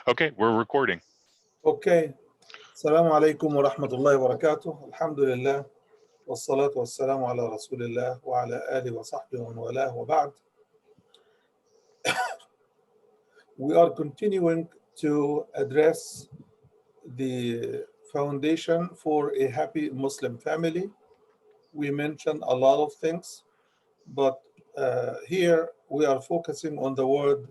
Okay, we're recording. Okay. Assalamu alaikum wa rahmatullahi wa barakatuh. Alhamdulillah. Wassalatu wassalamu ala rasulillah wa ala alihi wa sahbihi wa man walah wa ba'd. We are continuing to address the foundation for a happy Muslim family. We mentioned a lot of things, but here we are focusing on the word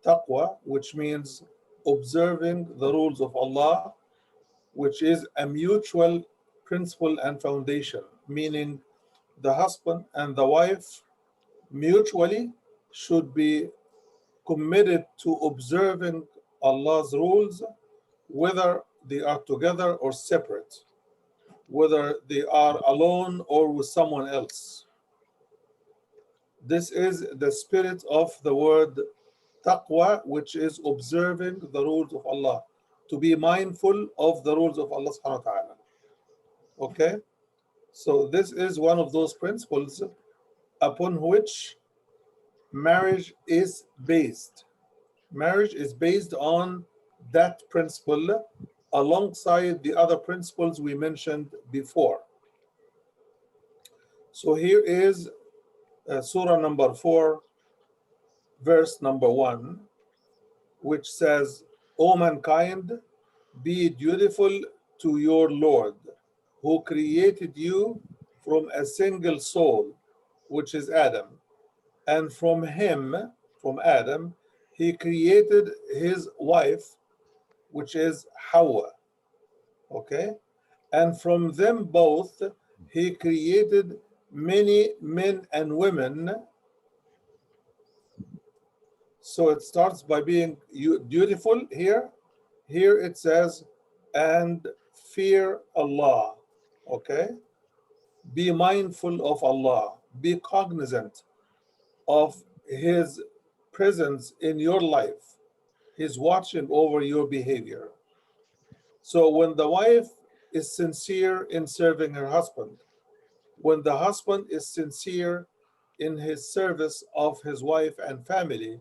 taqwa, which means observing the rules of Allah, which is a mutual principle and foundation, meaning the husband and the wife mutually should be committed to observing Allah's rules, whether they are together or separate, whether they are alone or with someone else. This is the spirit of the word taqwa, which is observing the rules of Allah, to be mindful of the rules of Allah subhanahu wa ta'ala. Okay? So this is one of those principles upon which marriage is based. Marriage is based on that principle alongside the other principles we mentioned before. So here is Surah number 4, verse number 1, which says, O mankind, be dutiful to your Lord, who created you from a single soul, which is Adam. And from him, from Adam, he created his wife, which is Hawa. Okay? And from them both, he created many men and women. So it starts by being dutiful here. Here it says, and fear Allah. Okay? Be mindful of Allah. Be cognizant of His presence in your life. He's watching over your behavior. So when the wife is sincere in serving her husband, when the husband is sincere in his service of his wife and family,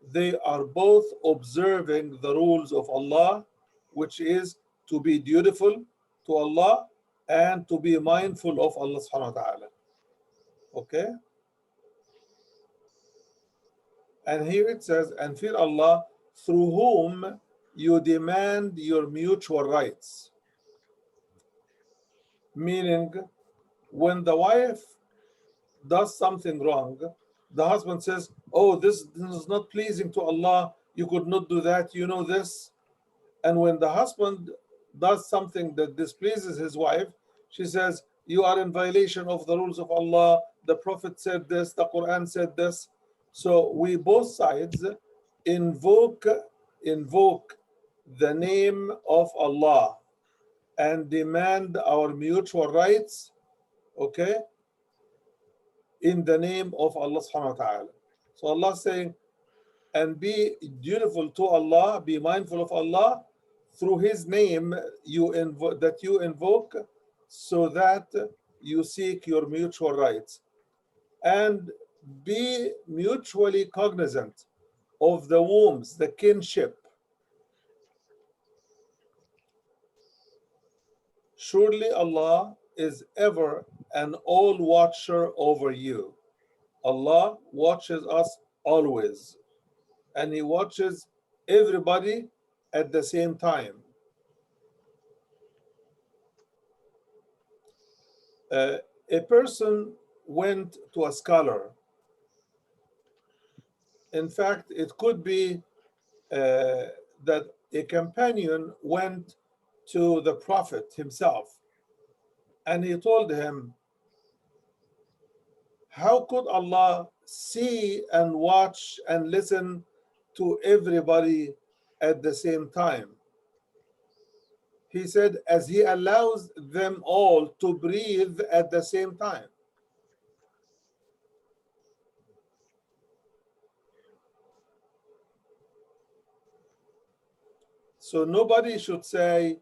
they are both observing the rules of Allah, which is to be dutiful to Allah and to be mindful of Allah subhanahu wa ta'ala. Okay? And here it says, and fear Allah, through whom you demand your mutual rights. Meaning, when the wife does something wrong, the husband says, oh, this is not pleasing to Allah, you could not do that, you know this. And when the husband does something that displeases his wife, she says, you are in violation of the rules of Allah, the Prophet said this, the Quran said this. So we both sides invoke the name of Allah and demand our mutual rights, okay, in the name of Allah subhanahu wa ta'ala. So Allah is saying, and be dutiful to Allah, be mindful of Allah through His name that you invoke, so that you seek your mutual rights. And be mutually cognizant of the wombs, the kinship. Surely Allah is ever an all-watcher over you. Allah watches us always, and He watches everybody at the same time. A person went to a scholar. In fact, it could be that a companion went to the Prophet himself, and he told him, how could Allah see and watch and listen to everybody at the same time? He said, as He allows them all to breathe at the same time. So nobody should say,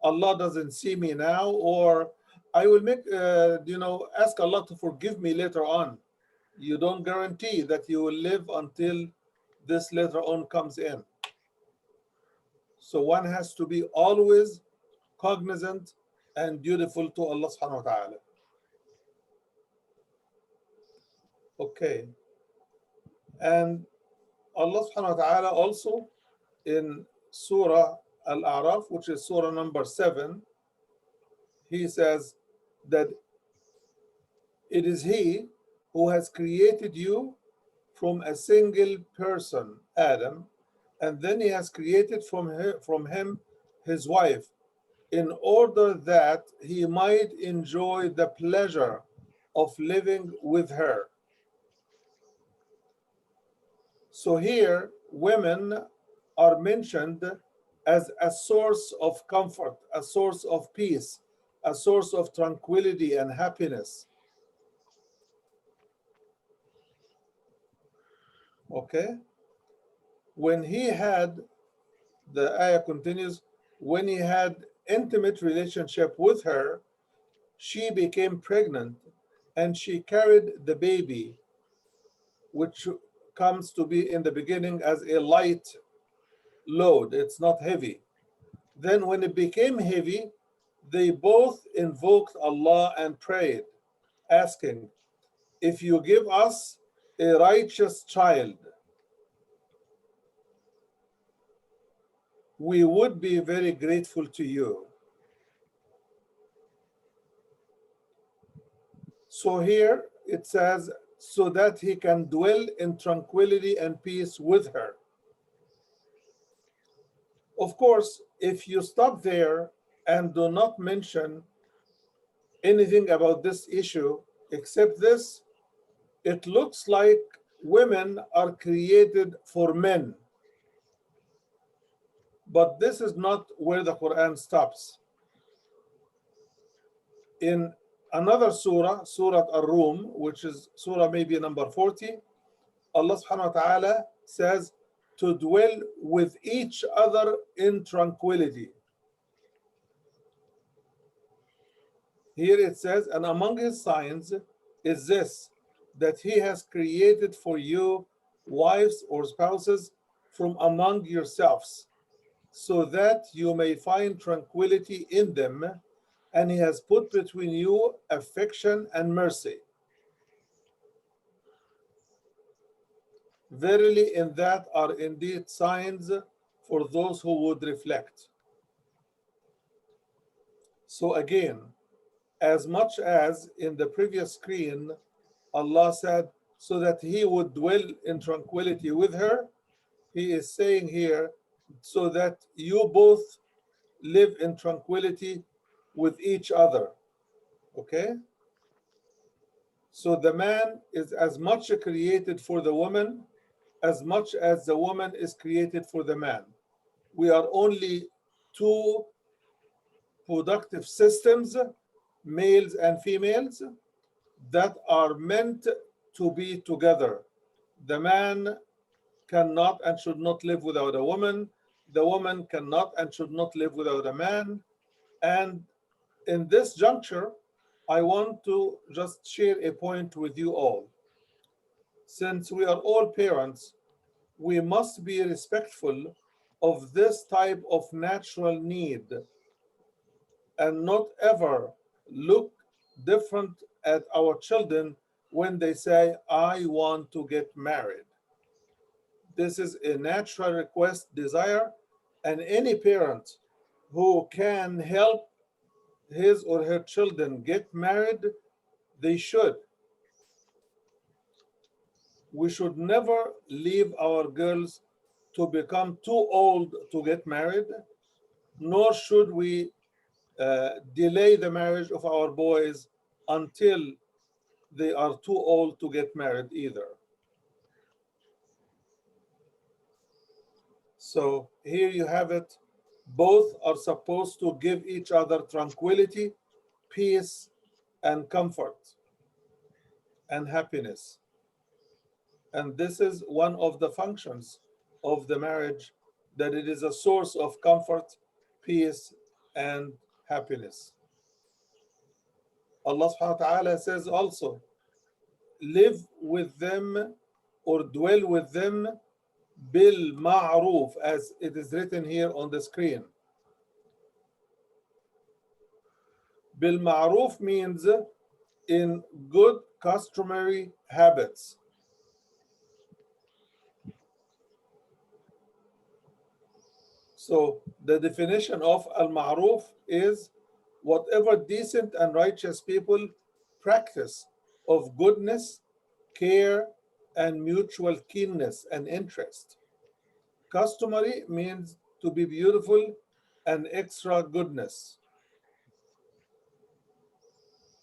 Allah doesn't see me now, or I will ask Allah to forgive me later on. You don't guarantee that you will live until this later on comes in. So one has to be always cognizant and dutiful to Allah subhanahu wa ta'ala. Okay. And Allah subhanahu wa ta'ala also in Surah Al-A'raf, which is Surah number 7, He says that it is He who has created you from a single person, Adam, and then He has created from him his wife, in order that He might enjoy the pleasure of living with her. So here, women are mentioned as a source of comfort, a source of peace, a source of tranquility and happiness. Okay? When he had, the ayah continues, when he had intimate relationship with her, she became pregnant and she carried the baby, which comes to be in the beginning as a light load. It's not heavy. Then when it became heavy, they both invoked Allah and prayed, asking, if you give us a righteous child, we would be very grateful to you. So here it says, so that he can dwell in tranquility and peace with her. Of course, if you stop there and do not mention anything about this issue except this, it looks like women are created for men. But this is not where the Quran stops. In another surah, Surah Ar-Rum, which is surah maybe number 40, Allah subhanahu wa ta'ala says to dwell with each other in tranquility. Here it says, and among his signs is this, that he has created for you wives or spouses from among yourselves, so that you may find tranquility in them, and he has put between you affection and mercy. Verily, in that are indeed signs for those who would reflect. So again, as much as in the previous screen, Allah said, so that he would dwell in tranquility with her, he is saying here, so that you both live in tranquility with each other. Okay? So the man is as much created for the woman as much as the woman is created for the man. We are only two productive systems, males and females, that are meant to be together. The man cannot and should not live without a woman. The woman cannot and should not live without a man. And in this juncture, I want to just share a point with you all. Since we are all parents, we must be respectful of this type of natural need and not ever look different at our children when they say, I want to get married. This is a natural request, desire, and any parent who can help his or her children get married, they should. We should never leave our girls to become too old to get married, nor should we delay the marriage of our boys until they are too old to get married either. So here you have it. Both are supposed to give each other tranquility, peace, and comfort and happiness. And this is one of the functions of the marriage, that it is a source of comfort, peace, and happiness. Allah subhanahu wa ta'ala says also, live with them or dwell with them bil ma'ruf, as it is written here on the screen. Bil ma'ruf means in good customary habits. So the definition of al-ma'ruf is whatever decent and righteous people practice of goodness, care, and mutual keenness and interest. Customary means to be beautiful and extra goodness,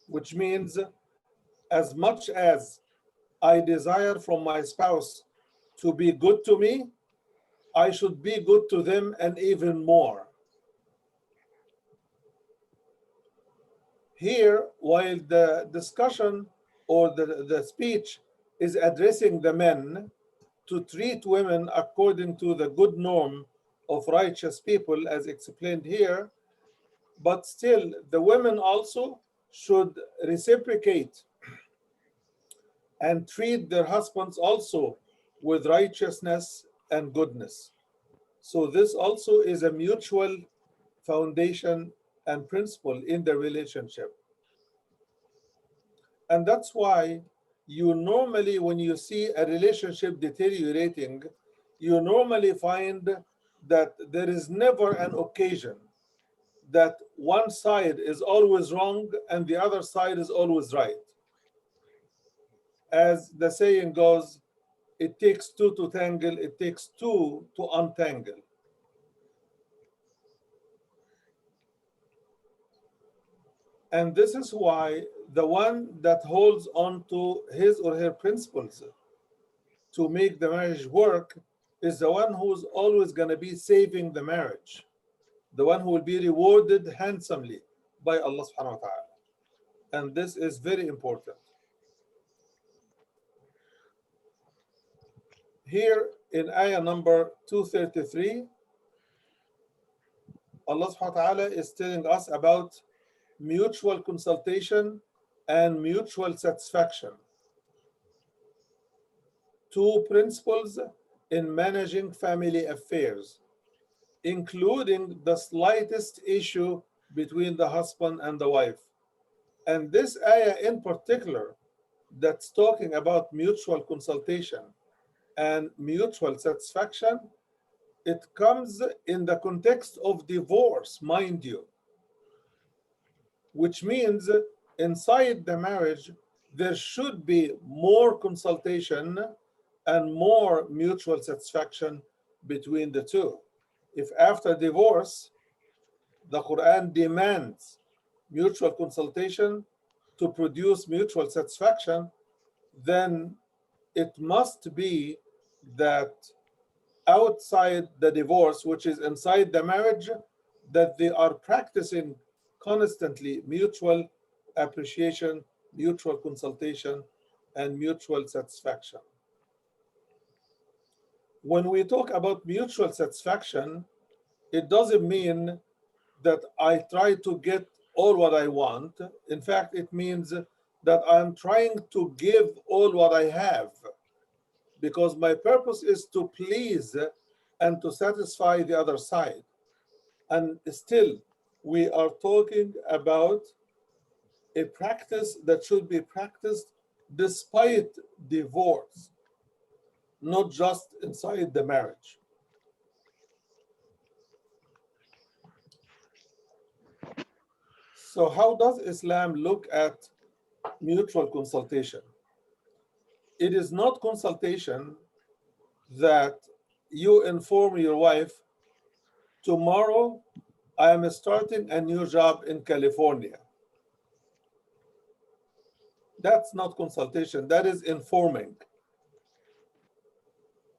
which means as much as I desire from my spouse to be good to me, I should be good to them and even more. Here, while the discussion or the speech is addressing the men to treat women according to the good norm of righteous people, as explained here, but still the women also should reciprocate and treat their husbands also with righteousness and goodness. So this also is a mutual foundation and principle in the relationship. And that's why you normally, when you see a relationship deteriorating, you normally find that there is never an occasion that one side is always wrong and the other side is always right. As the saying goes, it takes two to tangle, it takes two to untangle. And this is why the one that holds on to his or her principles to make the marriage work is the one who's always going to be saving the marriage, the one who will be rewarded handsomely by Allah subhanahu wa ta'ala. And this is very important. Here in ayah number 233, Allah subhanahu wa ta'ala is telling us about mutual consultation and mutual satisfaction. Two principles in managing family affairs, including the slightest issue between the husband and the wife. And this ayah in particular, that's talking about mutual consultation and mutual satisfaction, it comes in the context of divorce, mind you, which means inside the marriage, there should be more consultation and more mutual satisfaction between the two. If after divorce, the Quran demands mutual consultation to produce mutual satisfaction, then it must be that outside the divorce, which is inside the marriage, that they are practicing constantly mutual appreciation, mutual consultation, and mutual satisfaction. When we talk about mutual satisfaction, it doesn't mean that I try to get all what I want. In fact, it means that I'm trying to give all what I have, because my purpose is to please and to satisfy the other side. And still, we are talking about a practice that should be practiced despite divorce, not just inside the marriage. So how does Islam look at mutual consultation? It is not consultation that you inform your wife, tomorrow I am starting a new job in California. That's not consultation, that is informing.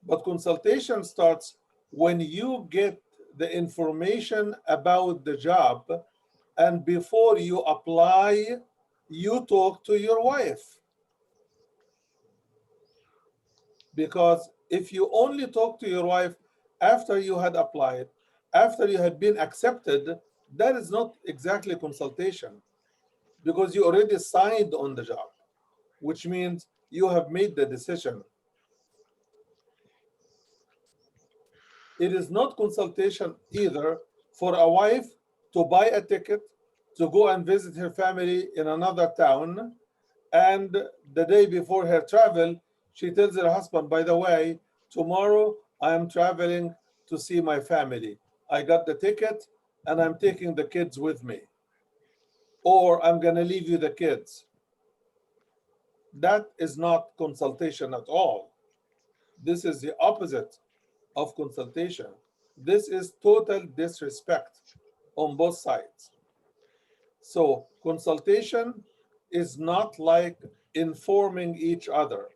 But consultation starts when you get the information about the job, and before you apply, you talk to your wife. Because if you only talk to your wife after you had applied, after you had been accepted, that is not exactly consultation, because you already signed on the job, which means you have made the decision. It is not consultation either for a wife to buy a ticket to go and visit her family in another town, and the day before her travel, she tells her husband, by the way, tomorrow I am traveling to see my family. I got the ticket and I'm taking the kids with me, or I'm going to leave you the kids. That is not consultation at all. This is the opposite of consultation. This is total disrespect on both sides. So, consultation is not like informing each other,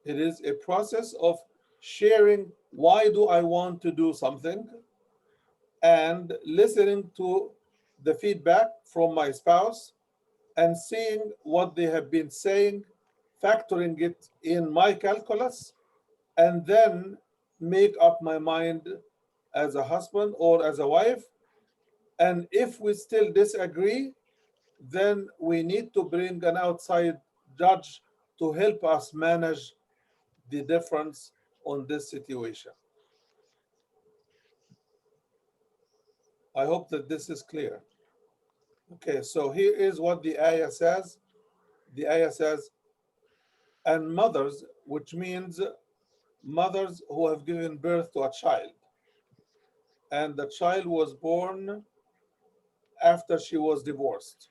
it is a process of sharing why do I want to do something and listening to the feedback from my spouse and seeing what they have been saying, factoring it in my calculus, and then make up my mind as a husband or as a wife. And if we still disagree, then we need to bring an outside judge to help us manage the difference on this situation. I hope that this is clear. Okay, so here is what the ayah says. The ayah says, and mothers, which means mothers who have given birth to a child, and the child was born after she was divorced,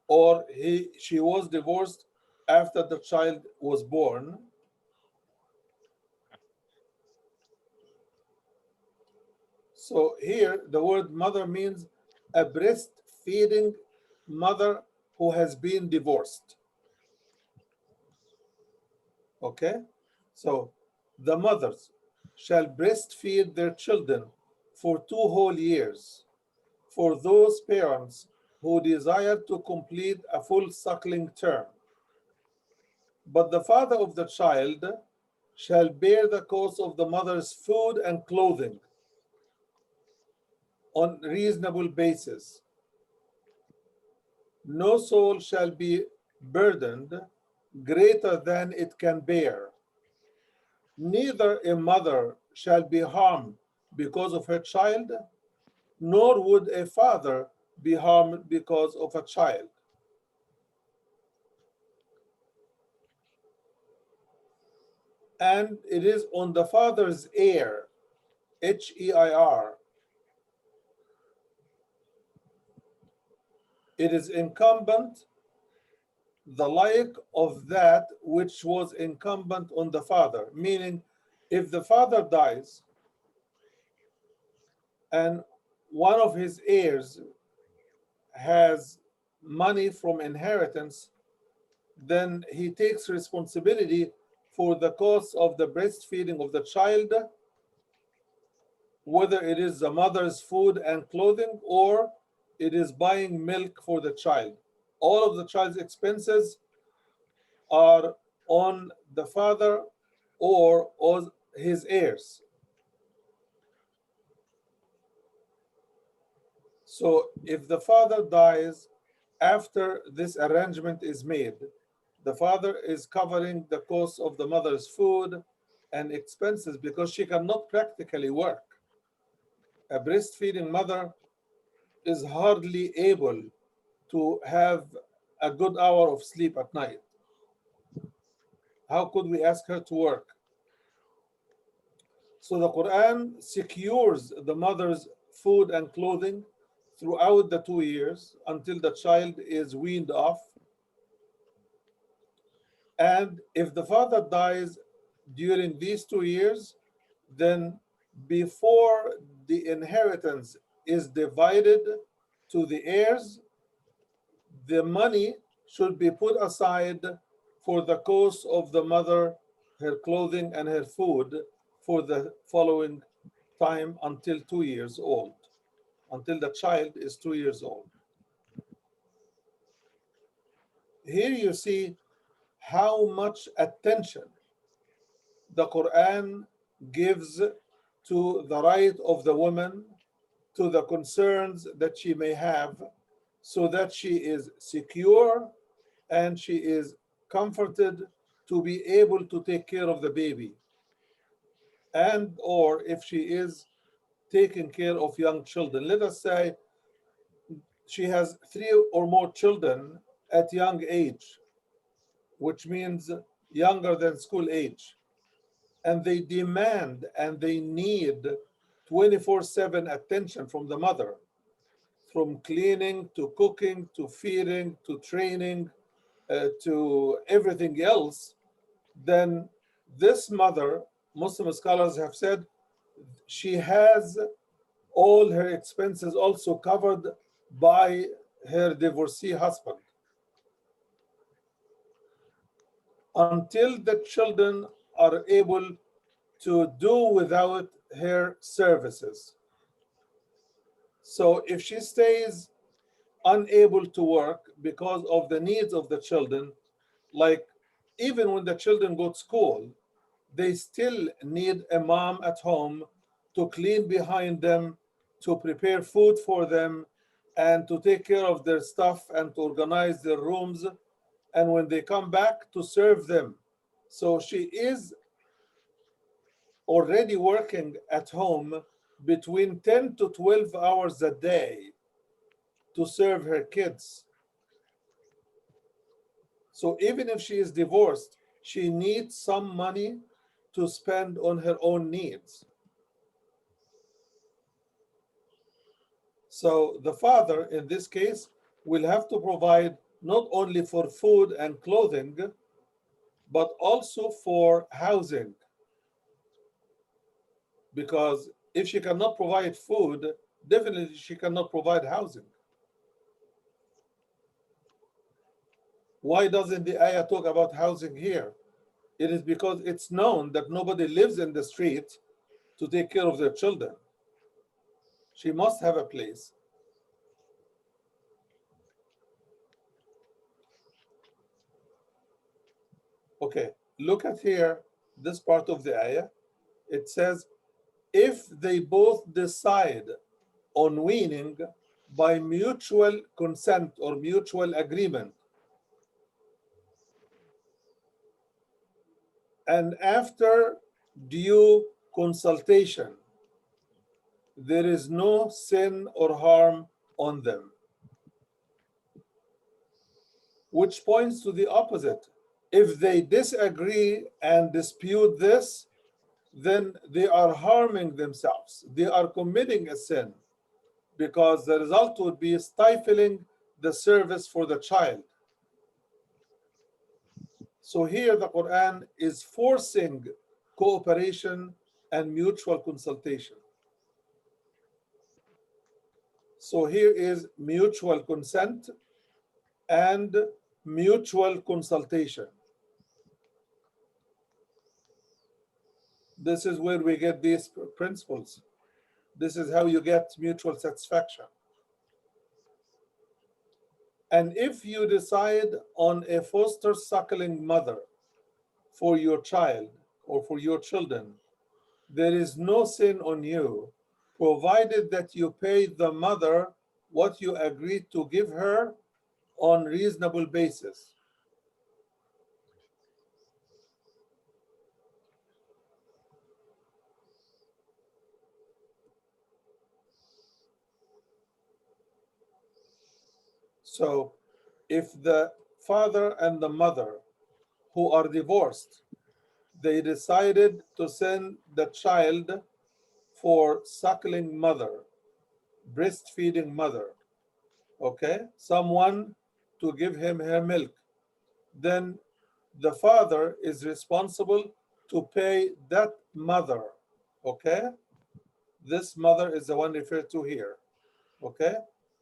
or she was divorced after the child was born. So here the word mother means a breastfeeding mother who has been divorced. Okay, so the mothers shall breastfeed their children for 2 whole years, for those parents who desire to complete a full suckling term. But the father of the child shall bear the cost of the mother's food and clothing on reasonable basis. No soul shall be burdened greater than it can bear. Neither a mother shall be harmed because of her child, nor would a father be harmed because of a child. And it is on the father's heir, HEIR, it is incumbent the like of that which was incumbent on the father. Meaning, if the father dies and one of his heirs has money from inheritance, then he takes responsibility for the cost of the breastfeeding of the child, whether it is the mother's food and clothing or it is buying milk for the child. All of the child's expenses are on the father or on his heirs. So if the father dies after this arrangement is made, the father is covering the cost of the mother's food and expenses because she cannot practically work. A breastfeeding mother is hardly able to have a good hour of sleep at night. How could we ask her to work? So the Quran secures the mother's food and clothing throughout the 2 years until the child is weaned off. And if the father dies during these 2 years, then before the inheritance is divided to the heirs, the money should be put aside for the cost of the mother, her clothing, and her food for the following time until 2 years old, until the child is 2 years old. Here you see how much attention the Quran gives to the right of the woman, to the concerns that she may have, so that she is secure and she is comforted to be able to take care of the baby, and or if she is taking care of young children. Let us say she has three or more children at young age, which means younger than school age, and they demand and they need 24/7 attention from the mother, from cleaning to cooking to feeding to training to everything else. Then this mother, Muslim scholars have said, she has all her expenses also covered by her divorcee husband until the children are able to do without her services. So if she stays unable to work because of the needs of the children, like even when the children go to school, they still need a mom at home to clean behind them, to prepare food for them, and to take care of their stuff and to organize their rooms. And when they come back, to serve them. So she is already working at home between 10 to 12 hours a day to serve her kids. So even if she is divorced, she needs some money to spend on her own needs. So the father, in this case, will have to provide not only for food and clothing, but also for housing. Because if she cannot provide food, definitely she cannot provide housing. Why doesn't the ayah talk about housing here? It is because it's known that nobody lives in the street to take care of their children. She must have a place. Okay, look at here, this part of the ayah. It says, if they both decide on weaning by mutual consent or mutual agreement, and after due consultation, there is no sin or harm on them, which points to the opposite. If they disagree and dispute this, then they are harming themselves. They are committing a sin because the result would be stifling the service for the child. So here the Quran is forcing cooperation and mutual consultation. So here is mutual consent and mutual consultation. This is where we get these principles. This is how you get mutual satisfaction. And if you decide on a foster suckling mother for your child or for your children, there is no sin on you, provided that you pay the mother what you agreed to give her on reasonable basis. So if the father and the mother who are divorced, they decided to send the child for suckling mother, breastfeeding mother, okay, someone to give him her milk, then the father is responsible to pay that mother, okay? This mother is the one referred to here, okay?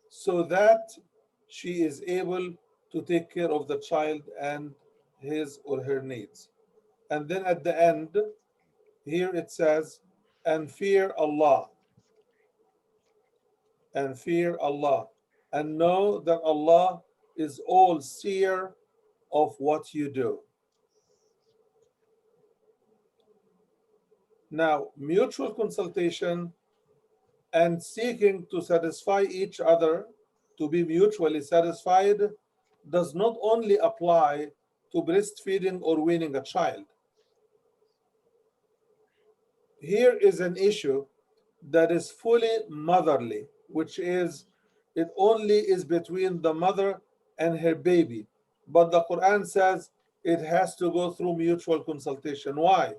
So that she is able to take care of the child and his or her needs. And then at the end, here it says, and fear Allah, and fear Allah, and know that Allah is all seer of what you do. Now, mutual consultation and seeking to satisfy each other, to be mutually satisfied, does not only apply to breastfeeding or weaning a child. Here is an issue that is fully motherly, which is it only is between the mother and her baby. But the Quran says it has to go through mutual consultation. Why?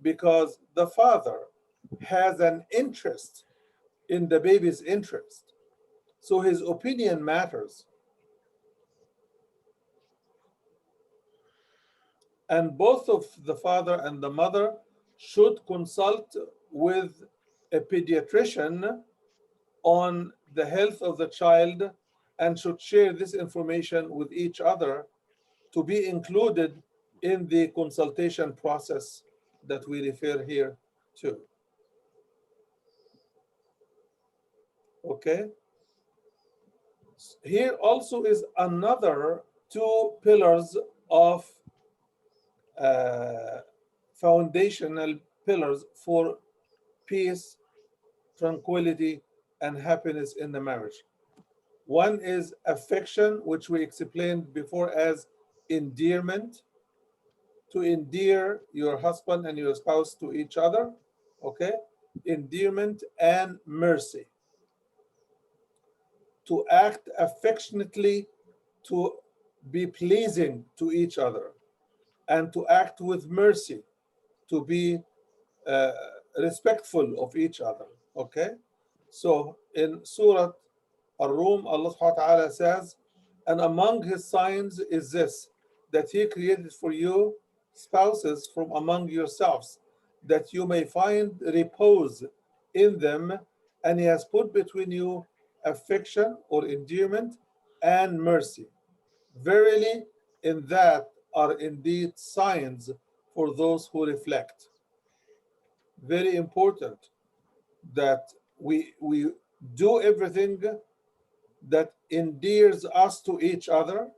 Because the father has an interest in the baby's interest. So his opinion matters. And both of the father and the mother should consult with a pediatrician on the health of the child and should share this information with each other to be included in the consultation process that we refer here to. Okay? Here also is another two pillars of uh, foundational pillars for peace, tranquility, and happiness in the marriage. One is affection, which we explained before as endearment, to endear your husband and your spouse to each other, okay? Endearment and mercy, to act affectionately, to be pleasing to each other, and to act with mercy, to be uh, respectful of each other, okay? So in Surah Ar-Rum, Allah subhanahu wa ta'ala says, and among his signs is this, that he created for you spouses from among yourselves, that you may find repose in them, and he has put between you affection or endearment and mercy. Verily, in that are indeed signs for those who reflect. Very important that we do everything that endears us to each other,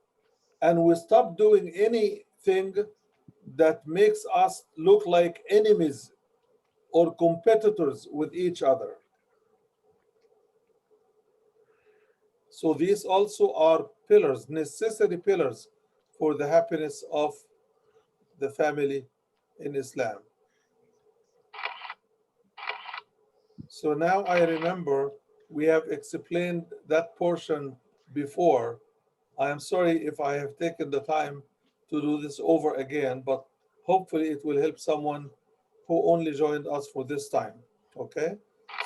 and we stop doing anything that makes us look like enemies or competitors with each other. So these also are pillars, necessary pillars for the happiness of the family in Islam. So now I remember we have explained that portion before. I am sorry if I have taken the time to do this over again, but hopefully it will help someone who only joined us for this time. Okay?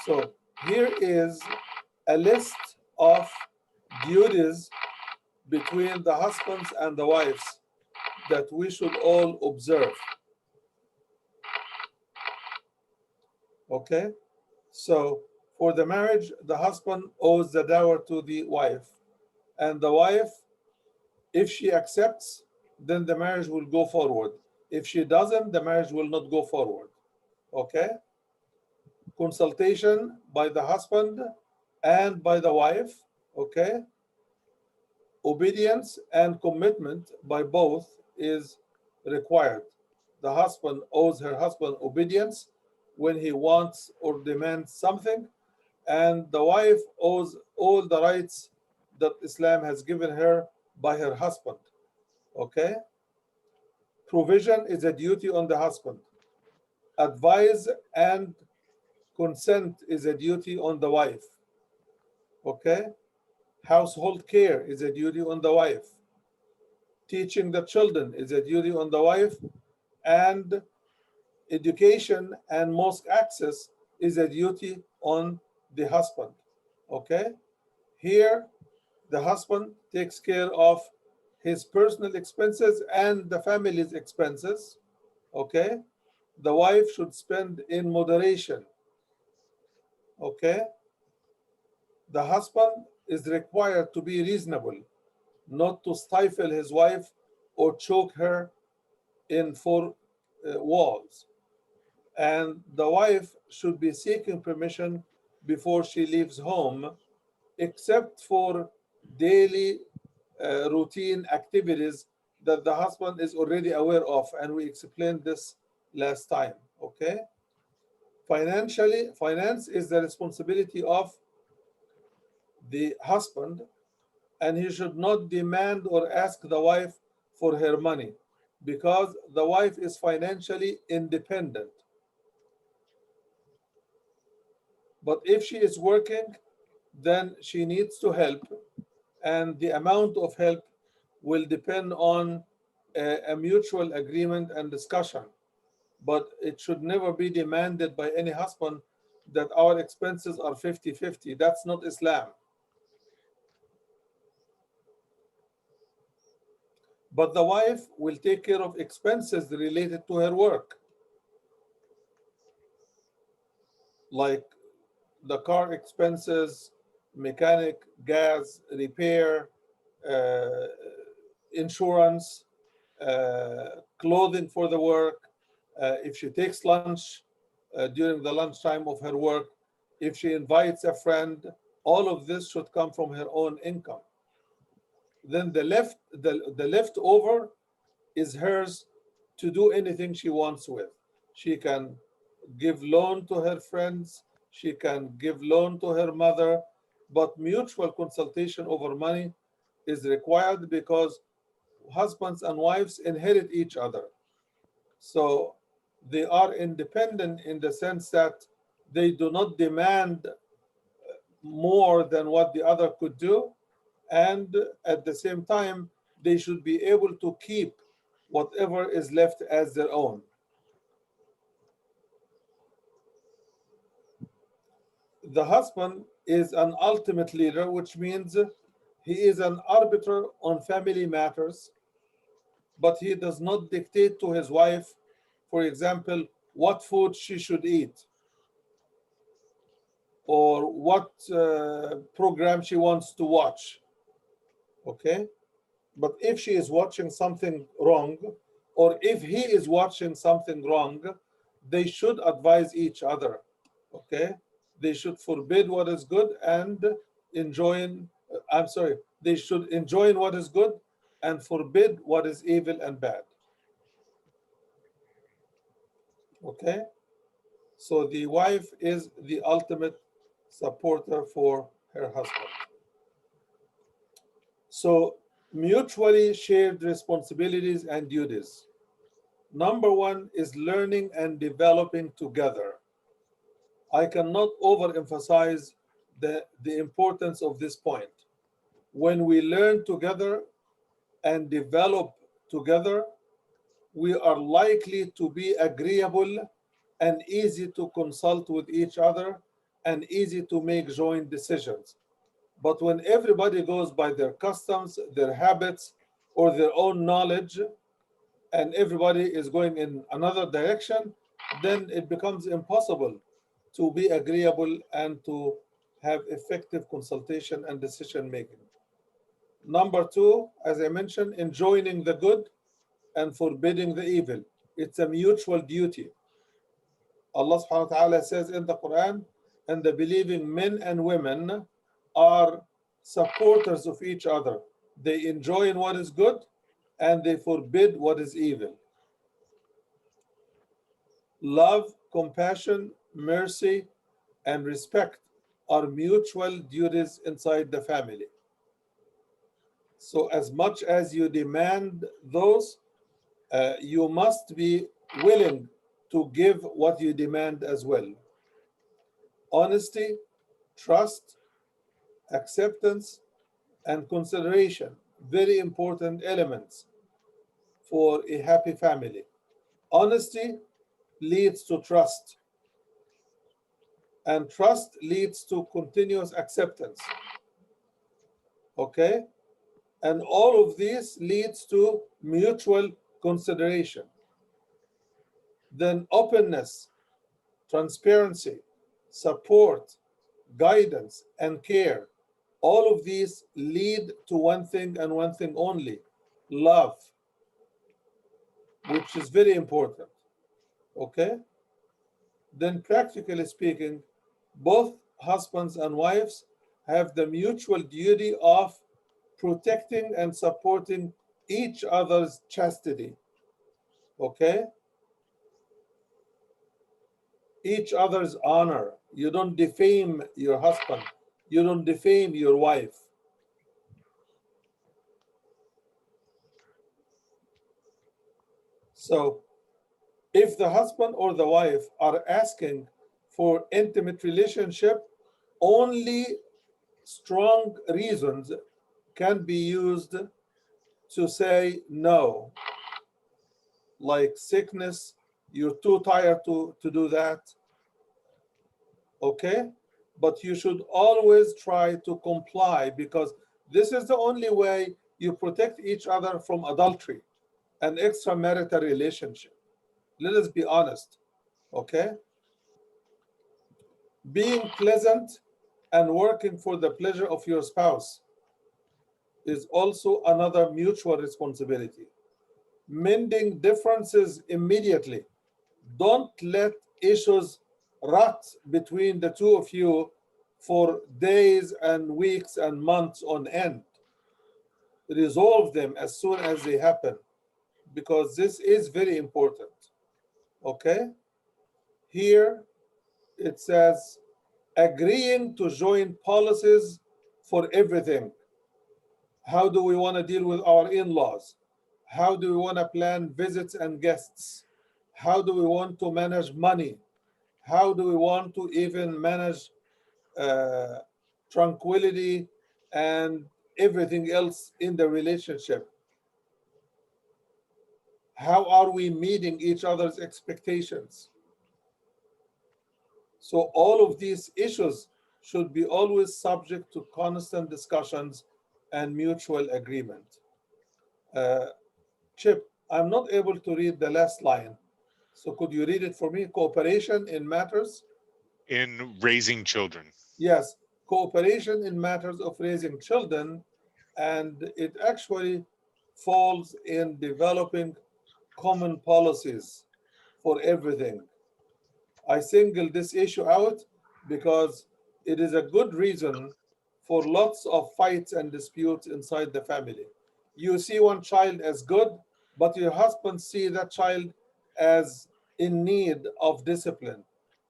So here is a list of duties between the husbands and the wives that we should all observe. Okay? So for the marriage, the husband owes the dower to the wife, and the wife, if she accepts, then the marriage will go forward. If she doesn't, the marriage will not go forward. Okay? Consultation by the husband and by the wife. Okay? Obedience and commitment by both is required. The husband owes her husband obedience when he wants or demands something, and the wife owes all the rights that Islam has given her by her husband. Okay? Provision is a duty on the husband. Advise and consent is a duty on the wife. Okay? Household care is a duty on the wife. Teaching the children is a duty on the wife, and education and mosque access is a duty on the husband. Okay? Here, the husband takes care of his personal expenses and the family's expenses. Okay? The wife should spend in moderation. Okay? The husband is required to be reasonable, not to stifle his wife or choke her in four walls. And the wife should be seeking permission before she leaves home, except for daily routine activities that the husband is already aware of, and we explained this last time. Okay? Financially, finance is the responsibility of the husband, and he should not demand or ask the wife for her money because the wife is financially independent. But if she is working, then she needs to help, and the amount of help will depend on a mutual agreement and discussion. But it should never be demanded by any husband that our expenses are 50-50. That's not Islam. But the wife will take care of expenses related to her work, like the car expenses, mechanic, gas, repair, uh, insurance, clothing for the work, if she takes lunch during the lunchtime of her work, if she invites a friend, all of this should come from her own income. Then the leftover is hers to do anything she wants with. She can give loan to her friends, she can give loan to her mother, but mutual consultation over money is required because husbands and wives inherit each other. So they are independent in the sense that they do not demand more than what the other could do. And at the same time, they should be able to keep whatever is left as their own. The husband is an ultimate leader, which means he is an arbiter on family matters, but he does not dictate to his wife, for example, what food she should eat or what program she wants to watch. Okay? But if she is watching something wrong, or if he is watching something wrong, they should advise each other. Okay? They should forbid what is good and enjoy, I'm sorry, they should enjoy what is good and forbid what is evil and bad. Okay? So the wife is the ultimate supporter for her husband. So mutually shared responsibilities and duties. Number one is learning and developing together. I cannot overemphasize the importance of this point. When we learn together and develop together, we are likely to be agreeable and easy to consult with each other and easy to make joint decisions. But when everybody goes by their customs, their habits, or their own knowledge, and everybody is going in another direction, then it becomes impossible to be agreeable and to have effective consultation and decision making. Number two, as I mentioned, enjoining the good and forbidding the evil. It's a mutual duty. Allah subhanahu wa ta'ala says in the Quran, and the believing men and women are supporters of each other. They enjoin what is good and they forbid what is evil. Love, compassion, mercy, and respect are mutual duties inside the family. So, as much as you demand those, you must be willing to give what you demand as well. Honesty, trust, acceptance, and consideration, very important elements for a happy family. Honesty leads to trust, and trust leads to continuous acceptance. Okay? And all of this leads to mutual consideration. Then openness, transparency, support, guidance, and care. All of these lead to one thing and one thing only, love, which is very important. Okay? Then, practically speaking, both husbands and wives have the mutual duty of protecting and supporting each other's chastity. Okay? Each other's honor. You don't defame your husband, you don't defame your wife. So if the husband or the wife are asking for intimate relationship, only strong reasons can be used to say no, like sickness, you're too tired to do that, okay? But you should always try to comply because this is the only way you protect each other from adultery and extramarital relationship. Let us be honest, okay? Being pleasant and working for the pleasure of your spouse is also another mutual responsibility. Mending differences immediately. Don't let issues rot between the two of you for days and weeks and months on end. Resolve them as soon as they happen because this is very important. Okay? Here it says agreeing to join policies for everything. How do we want to deal with our in laws? How do we want to plan visits and guests? How do we want to manage money? How do we want to even manage uh, tranquility and everything else in the relationship? How are we meeting each other's expectations? So, all of these issues should be always subject to constant discussions and mutual agreement. Uh, Chip, I'm not able to read the last line. So could you read it for me? Cooperation in matters? In raising children. Yes, cooperation in matters of raising children. And it actually falls in developing common policies for everything. I single this issue out because it is a good reason for lots of fights and disputes inside the family. You see one child as good, but your husband see that child as in need of discipline.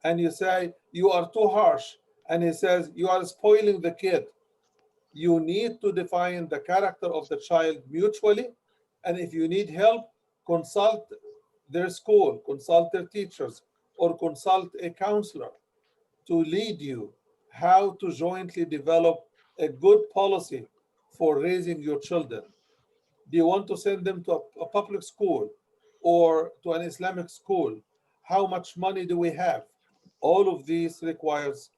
And you say, you are too harsh. And he says, you are spoiling the kid. You need to define the character of the child mutually. And if you need help, consult their school, consult their teachers, or consult a counselor to lead you how to jointly develop a good policy for raising your children. Do you want to send them to a public school or to an Islamic school? How much money do we have? All of these requires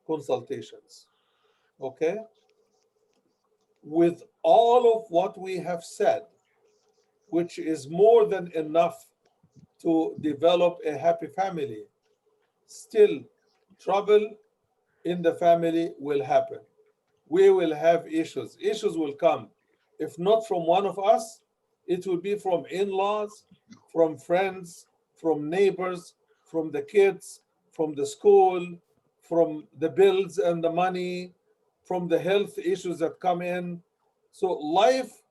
consultations. Okay? With all of what we have said, which is more than enough to develop a happy family, still trouble in the family will happen. We will have issues. Issues will come. If not from one of us, it will be from in laws, from friends, from neighbors, from the kids, from the school, from the bills and the money, from the health issues that come in. So life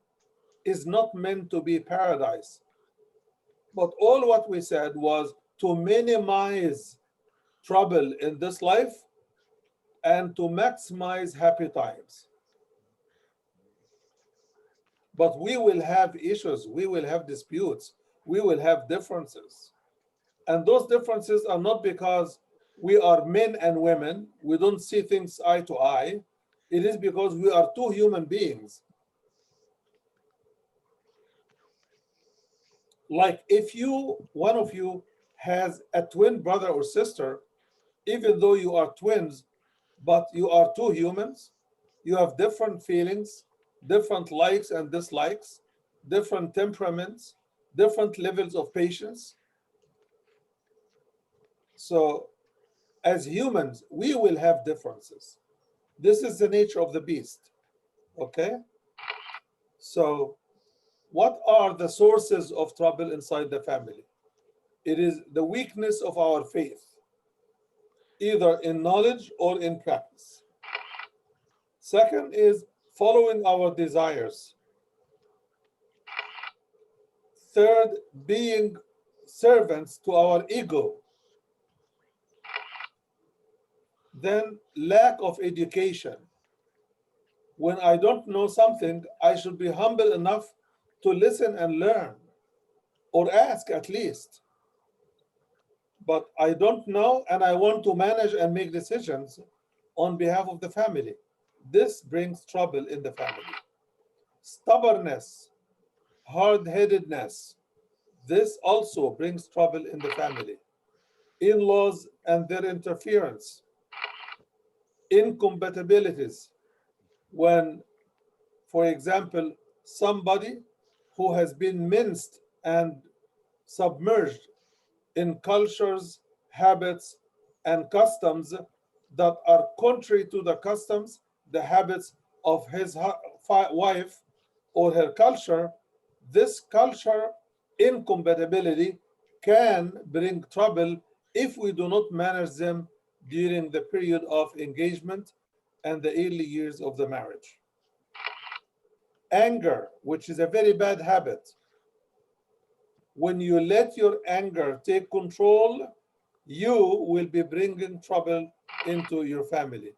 is not meant to be paradise. But all what we said was to minimize trouble in this life and to maximize happy times. But we will have issues, we will have disputes, we will have differences. And those differences are not because we are men and women, we don't see things eye to eye. It is because we are two human beings. Like if one of you has a twin brother or sister, even though you are twins, but you are two humans, you have different feelings, different likes and dislikes, different temperaments, different levels of patience. So, as humans, we will have differences. This is the nature of the beast. Okay? So, what are the sources of trouble inside the family? It is the weakness of our faith, either in knowledge or in practice. Second is following our desires. Third, being servants to our ego. Then, lack of education. When I don't know something, I should be humble enough to listen and learn. or ask at least. But I don't know, and I want to manage and make decisions on behalf of the family. This brings trouble in the family. Stubbornness, hard headedness, this also brings trouble in the family. In laws and their interference, incompatibilities, when, for example, somebody who has been minced and submerged in cultures, habits, and customs that are contrary to the customs, the habits of his wife or her culture, this culture incompatibility can bring trouble if we do not manage them during the period of engagement and the early years of the marriage. Anger, which is a very bad habit. When you let your anger take control, you will be bringing trouble into your family.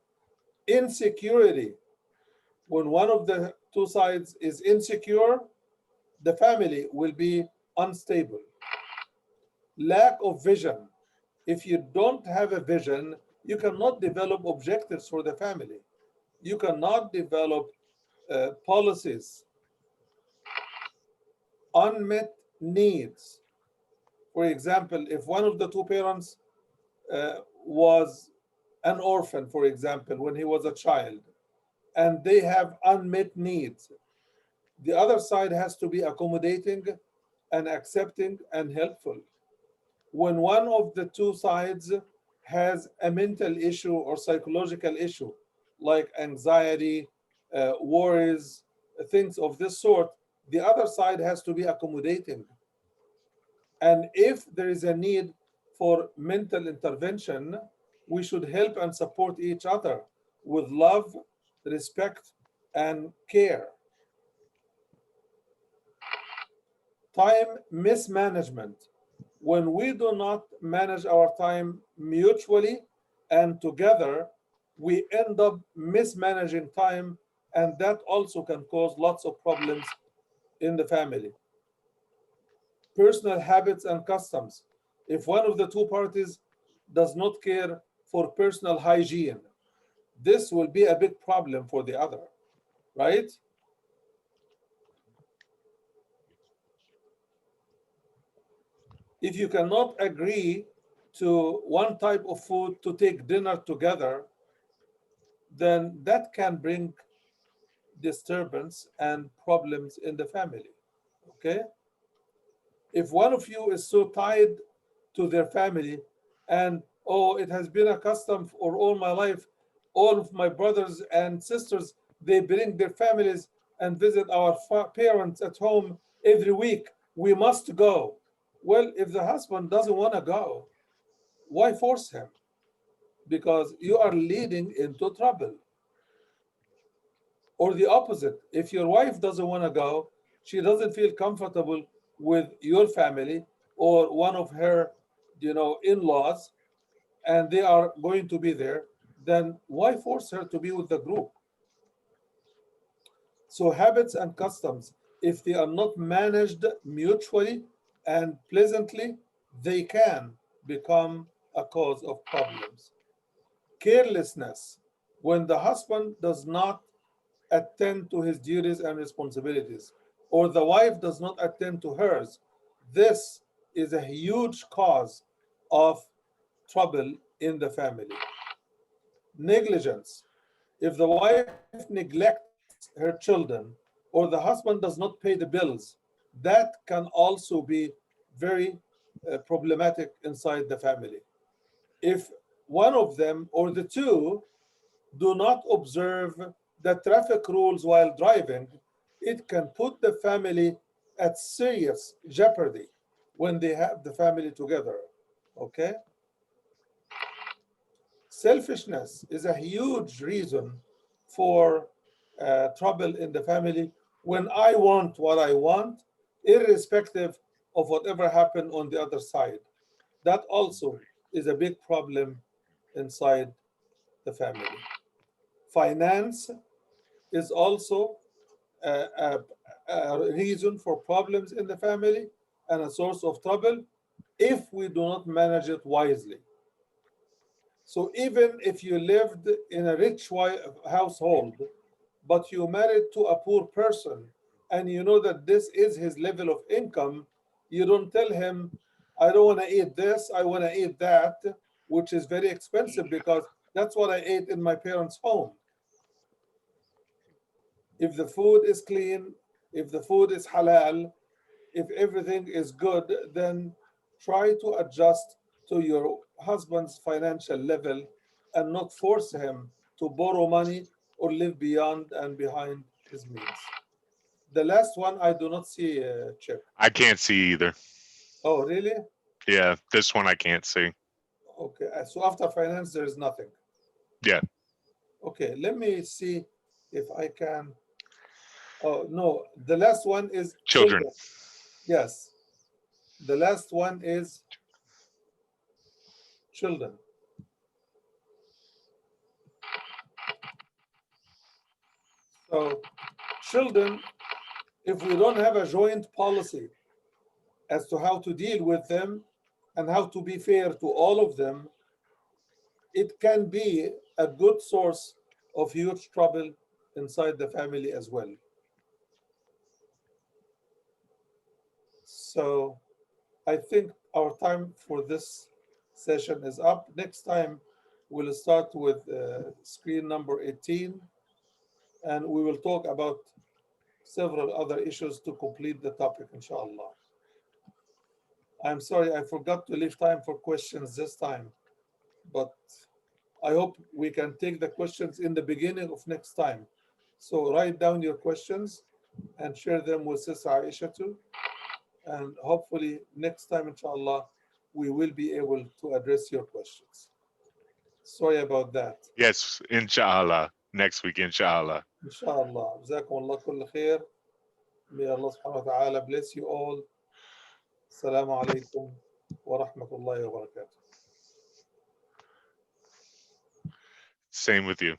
Insecurity, when one of the two sides is insecure, the family will be unstable. Lack of vision. If you don't have a vision, you cannot develop objectives for the family. You cannot develop policies. Unmet needs. For example, if one of the two parents was an orphan, for example, when he was a child, and they have unmet needs, the other side has to be accommodating and accepting and helpful. When one of the two sides has a mental issue or psychological issue, like anxiety, worries, things of this sort, the other side has to be accommodating. And if there is a need for mental intervention, we should help and support each other with love, respect, and care. Time mismanagement. When we do not manage our time mutually and together, we end up mismanaging time, and that also can cause lots of problems in the family. Personal habits and customs. If one of the two parties does not care for personal hygiene, this will be a big problem for the other, right? If you cannot agree to one type of food to take dinner together, then that can bring disturbance and problems in the family. Okay? If one of you is so tied to their family and, oh, it has been a custom for all my life, all of my brothers and sisters, they bring their families and visit our parents at home every week, we must go. Well, if the husband doesn't want to go, why force him? Because you are leading into trouble. Or the opposite, if your wife doesn't want to go, she doesn't feel comfortable with your family or one of her, in-laws, and they are going to be there, then why force her to be with the group? So habits and customs, if they are not managed mutually and pleasantly, they can become a cause of problems. Carelessness, when the husband does not attend to his duties and responsibilities, or the wife does not attend to hers, this is a huge cause of trouble in the family. Negligence. If the wife neglects her children or the husband does not pay the bills, that can also be very problematic inside the family. If one of them or the two do not observe the traffic rules while driving, it can put the family at serious jeopardy when they have the family together. Okay? Selfishness is a huge reason for trouble in the family. When I want what I want, irrespective of whatever happened on the other side, that also is a big problem inside the family. Finance is also a, a reason for problems in the family, and a source of trouble if we do not manage it wisely. So even if you lived in a rich household, but you married to a poor person, and you know that this is his level of income, you don't tell him, I don't want to eat this, I want to eat that, which is very expensive because that's what I ate in my parents' home. If the food is clean, if the food is halal, if everything is good, then try to adjust to your husband's financial level and not force him to borrow money or live beyond and behind his means. The last one I do not see, Chip. I can't see either. Oh, really? Yeah, this one I can't see. Okay. So after finance, there is nothing. Yeah, Okay. Let me see if I can. Oh, no. The last one is children. children. Yes. The last one is children. So, children, if we don't have a joint policy as to how to deal with them and how to be fair to all of them, it can be a good source of huge trouble inside the family as well. So I think our time for this session is up. Next time, we'll start with screen number 18, and we will talk about several other issues to complete the topic, inshallah. I'm sorry, I forgot to leave time for questions this time, but I hope we can take the questions in the beginning of next time. So write down your questions and share them with Sister Aisha too. And hopefully next time, inshallah, we will be able to address your questions. Sorry about that. Yes, inshallah. Next week, inshallah. Inshallah. جزاكم الله كل خير. May Allah subhanahu wa ta'ala bless you all. Assalamu alaikum wa rahmatullahi wa barakatuh. Same with you.